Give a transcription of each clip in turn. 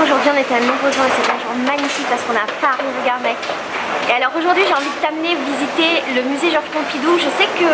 Aujourd'hui on était à Nouveau-Jean et c'était un jour magnifique parce qu'on est à Paris, regarde mec. Et alors aujourd'hui j'ai envie de t'amener visiter le musée Georges Pompidou. Je sais que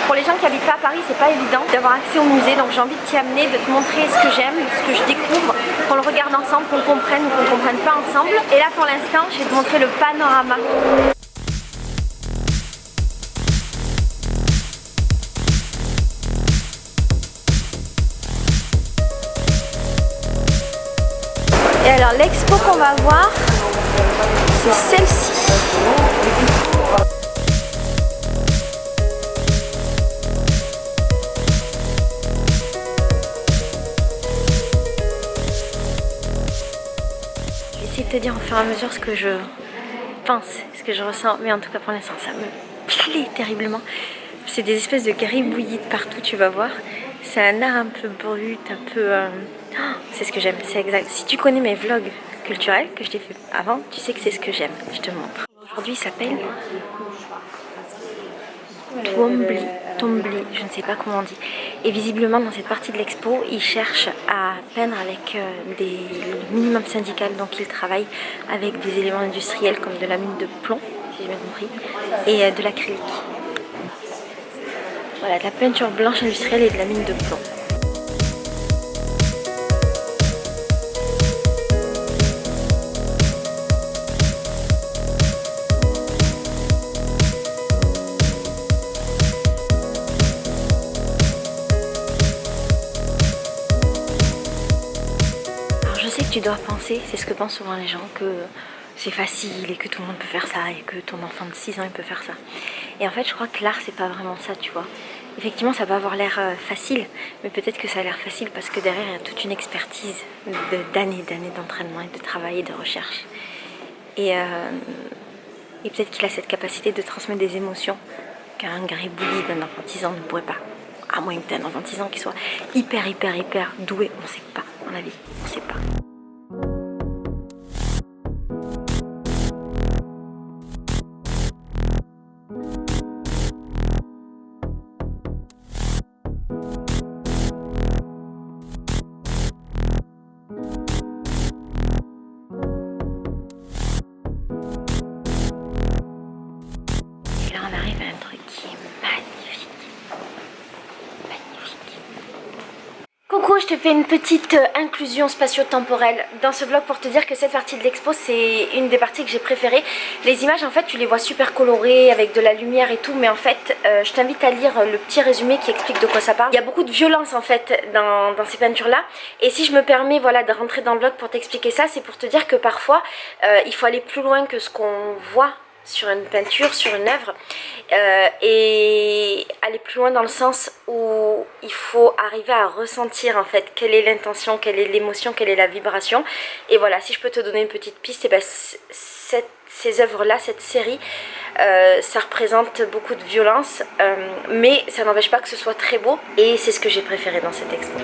pour les gens qui habitent pas à Paris c'est pas évident d'avoir accès au musée, donc j'ai envie de t'y amener, de te montrer ce que j'aime, ce que je découvre, qu'on le regarde ensemble, qu'on comprenne ou qu'on comprenne pas ensemble. Et là pour l'instant je vais te montrer le panorama. Et alors l'expo qu'on va voir, c'est celle-ci. Je vais essayer de te dire au fur et à mesure ce que je pense, ce que je ressens, mais en tout cas pour l'instant ça me plaît terriblement. C'est des espèces de gribouillis de partout, tu vas voir. C'est un art un peu brut, un peu... c'est ce que j'aime, c'est exact. Si tu connais mes vlogs culturels que je t'ai fait avant, tu sais que c'est ce que j'aime. Je te montre. Aujourd'hui il s'appelle Twombly, je ne sais pas comment on dit. Et visiblement dans cette partie de l'expo, ils cherchent à peindre avec des minimums syndicales. Donc ils travaillent avec des éléments industriels comme de la mine de plomb, si j'ai bien compris, et de l'acrylique. Voilà, de la peinture blanche industrielle et de la mine de plomb. Alors je sais que tu dois penser, c'est ce que pensent souvent les gens, que c'est facile et que tout le monde peut faire ça et que ton enfant de 6 ans il peut faire ça. Et en fait je crois que l'art c'est pas vraiment ça, tu vois. Effectivement ça peut avoir l'air facile, mais peut-être que ça a l'air facile parce que derrière il y a toute une expertise d'années d'entraînement et de travail et de recherche. Et peut-être qu'il a cette capacité de transmettre des émotions qu'un gribouillis d'un enfant de 6 ans ne pourrait pas. À moins que tu aies un enfant de 6 ans qui soit hyper doué, on sait pas dans la vie, on sait pas. Coucou, je te fais une petite inclusion spatio-temporelle dans ce vlog pour te dire que cette partie de l'expo c'est une des parties que j'ai préférées. Les images en fait tu les vois super colorées avec de la lumière et tout, mais en fait je t'invite à lire le petit résumé qui explique de quoi ça parle. Il y a beaucoup de violence en fait dans ces peintures là, et si je me permets voilà de rentrer dans le vlog pour t'expliquer ça, c'est pour te dire que parfois il faut aller plus loin que ce qu'on voit sur une peinture, sur une œuvre, et aller plus loin dans le sens où il faut arriver à ressentir en fait quelle est l'intention, quelle est l'émotion, quelle est la vibration. Et voilà, si je peux te donner une petite piste, et ben ces œuvres là, cette série, ça représente beaucoup de violence, mais ça n'empêche pas que ce soit très beau, et c'est ce que j'ai préféré dans cette expo.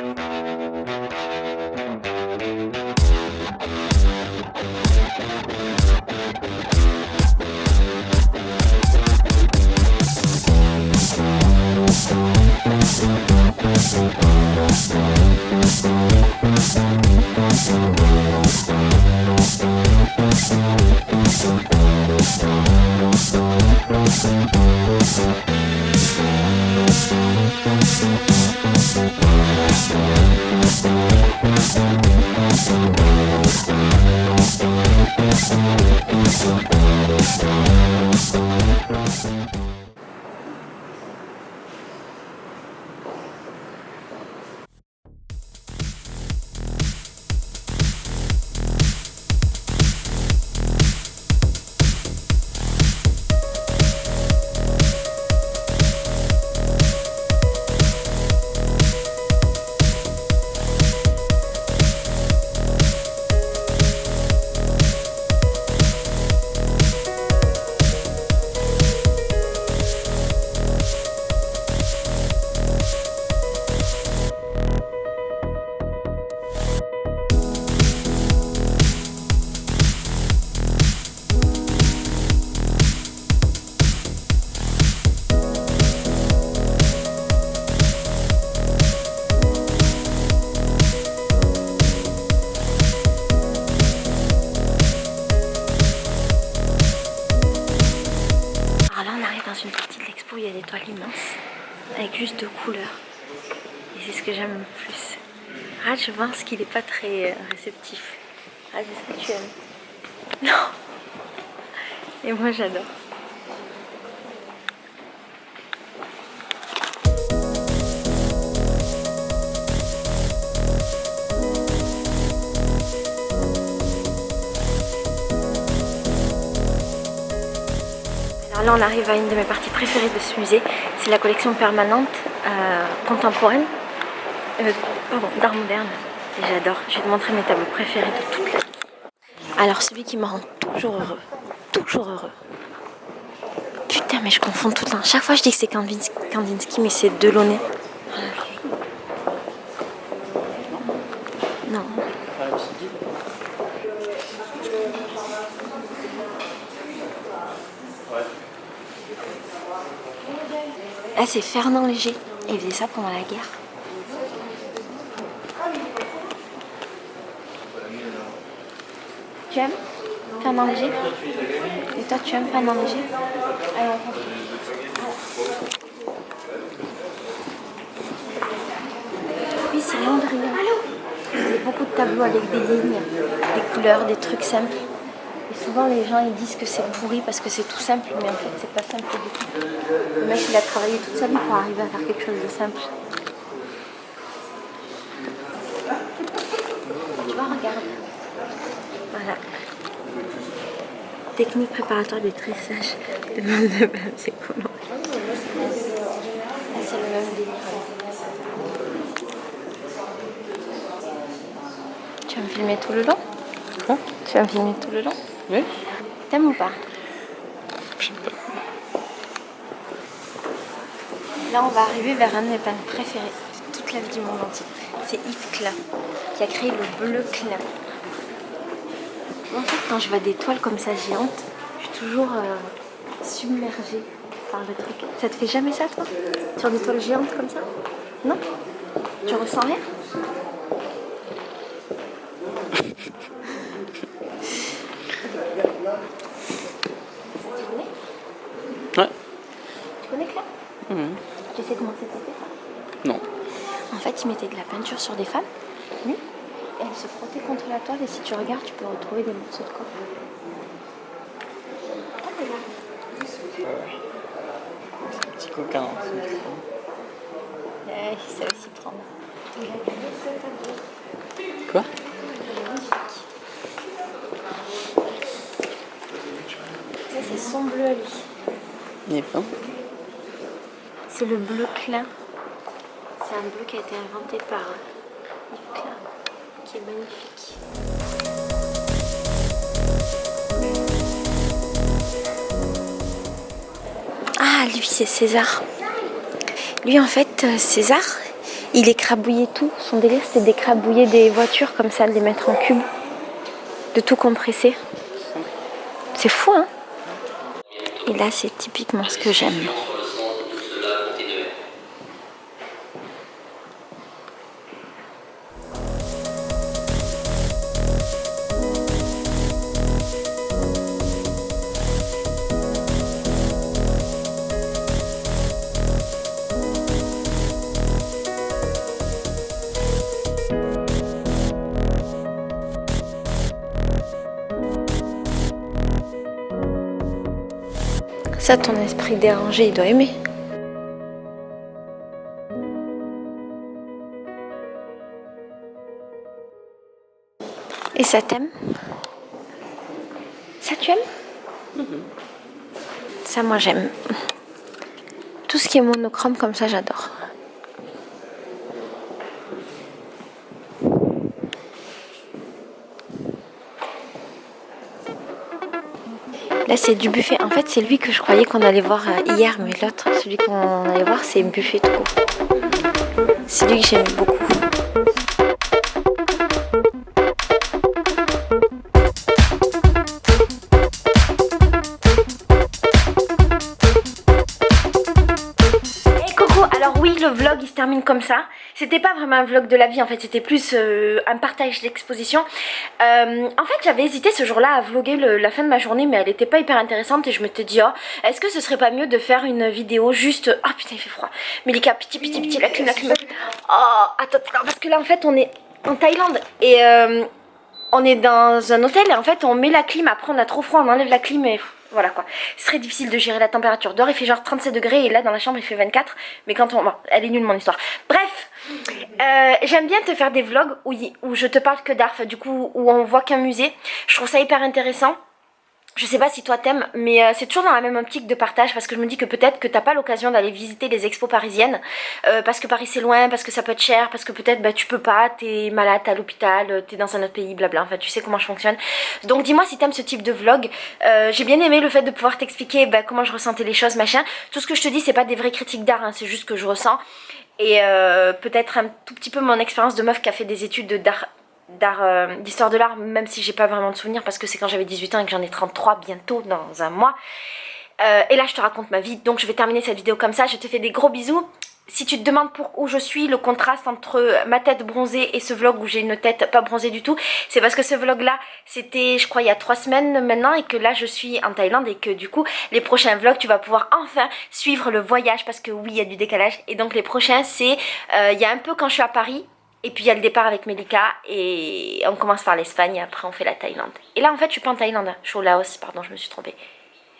immense, avec juste 2 couleurs. Et c'est ce que j'aime le plus. Rad, je pense qu'il n'est pas très réceptif. Rad, est-ce que tu aimes? Non. Et moi, j'adore. Alors là, on arrive à une de mes parties préférées de ce musée. C'est la collection permanente contemporaine, d'art moderne. Et j'adore. Je vais te montrer mes tableaux préférés de toute la vie. Alors celui qui me rend toujours heureux. Toujours heureux. Putain, mais je confonds tout le temps. Chaque fois, je dis que c'est Kandinsky, mais c'est Delaunay. Non. Là, c'est Fernand Léger. Il faisait ça pendant la guerre. Tu aimes Fernand Léger? Et toi, tu aimes Fernand Léger? Allez, on va. Oui, c'est Mondrian. Il faisait beaucoup de tableaux avec des lignes, des couleurs, des trucs simples. Et souvent, les gens ils disent que c'est pourri parce que c'est tout simple, mais en fait, c'est pas simple du tout. Le mec, il a travaillé toute sa vie pour arriver à faire quelque chose de simple. Tu vois, regarde. Voilà. Technique préparatoire des trissages de bande de papier collant. C'est le même délire. Tu vas me filmer tout le long? Quoi? Tu vas me filmer tout le long? Oui. T'aimes ou pas? Je sais pas. Là, on va arriver vers un de mes peintres préférés de toute la vie du monde entier. C'est Yves Klein, qui a créé le bleu Klein. En fait, quand je vois des toiles comme ça géantes, je suis toujours submergée par le truc. Ça te fait jamais ça, toi? Sur des toiles géantes comme ça? Non? Tu ressens rien? Ouais. Tu connais Klein? Tu sais comment c'était fait ça? Non. En fait, il mettait de la peinture sur des femmes, nues, et elles se frottaient contre la toile, et si tu regardes, tu peux retrouver des morceaux de corps. C'est un petit coquin. Il sait aussi prendre. Quoi? Ça, c'est son bleu à lui. Il est peint. C'est le bleu Klein. C'est un bleu qui a été inventé par Yves Klein, qui est magnifique. Ah, lui, c'est César. Lui, en fait, César, il écrabouillait tout. Son délire, c'était d'écrabouiller des voitures comme ça, de les mettre en cube, de tout compresser. C'est fou, hein? Et là, c'est typiquement ce que j'aime. Ça, ton esprit dérangé, il doit aimer. Et ça t'aime? Ça, tu aimes? Ça, moi, j'aime. Tout ce qui est monochrome comme ça, j'adore. Là, c'est du buffet. En fait, c'est lui que je croyais qu'on allait voir hier, mais l'autre, celui qu'on allait voir, c'est buffet tout court. C'est lui que j'aime beaucoup. Hey Coco, alors oui, aujourd'hui le vlog il se termine comme ça. C'était pas vraiment un vlog de la vie en fait, c'était plus un partage d'exposition. En fait j'avais hésité ce jour-là à vlogger la fin de ma journée, mais elle était pas hyper intéressante et je me suis dit oh, est-ce que ce serait pas mieux de faire une vidéo juste... Oh putain il fait froid. Milika, piti, la clim. Oh attends, parce que là en fait on est en Thaïlande et on est dans un hôtel et en fait on met la clim, après on a trop froid, on enlève la clim et... Voilà quoi, c'est très difficile de gérer la température. Dehors il fait genre 37 degrés et là dans la chambre il fait 24. Mais quand on... Bon, elle est nulle mon histoire. Bref, j'aime bien te faire des vlogs où je te parle que d'art, du coup où on voit qu'un musée. Je trouve ça hyper intéressant. Je sais pas si toi t'aimes, mais c'est toujours dans la même optique de partage parce que je me dis que peut-être que t'as pas l'occasion d'aller visiter les expos parisiennes parce que Paris c'est loin, parce que ça peut être cher, parce que peut-être bah, tu peux pas, t'es malade, t'es à l'hôpital, t'es dans un autre pays, blabla, enfin tu sais comment je fonctionne. Donc dis-moi si t'aimes ce type de vlog. J'ai bien aimé le fait de pouvoir t'expliquer bah, comment je ressentais les choses, machin. Tout ce que je te dis c'est pas des vraies critiques d'art, hein, c'est juste que je ressens. Et peut-être un tout petit peu mon expérience de meuf qui a fait des études d'histoire de l'art, même si j'ai pas vraiment de souvenirs parce que c'est quand j'avais 18 ans et que j'en ai 33 bientôt dans un mois. Et là je te raconte ma vie, donc je vais terminer cette vidéo comme ça. Je te fais des gros bisous. Si tu te demandes pour où je suis, le contraste entre ma tête bronzée et ce vlog où j'ai une tête pas bronzée du tout, c'est parce que ce vlog là c'était je crois il y a 3 semaines maintenant et que là je suis en Thaïlande et que du coup les prochains vlogs tu vas pouvoir enfin suivre le voyage parce que oui il y a du décalage. Et donc les prochains c'est il y a un peu quand je suis à Paris. Et puis il y a le départ avec Melika et on commence par l'Espagne et après on fait la Thaïlande. Et là en fait je suis pas en Thaïlande, je suis au Laos, pardon je me suis trompée.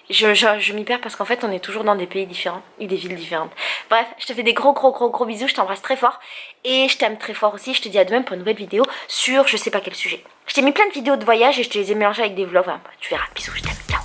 Je m'y perds parce qu'en fait on est toujours dans des pays différents et des villes différentes. Bref, je te fais des gros bisous, je t'embrasse très fort. Et je t'aime très fort aussi, je te dis à demain pour une nouvelle vidéo sur je sais pas quel sujet. Je t'ai mis plein de vidéos de voyage et je te les ai mélangées avec des vlogs, enfin, tu verras, bisous, je t'aime, ciao.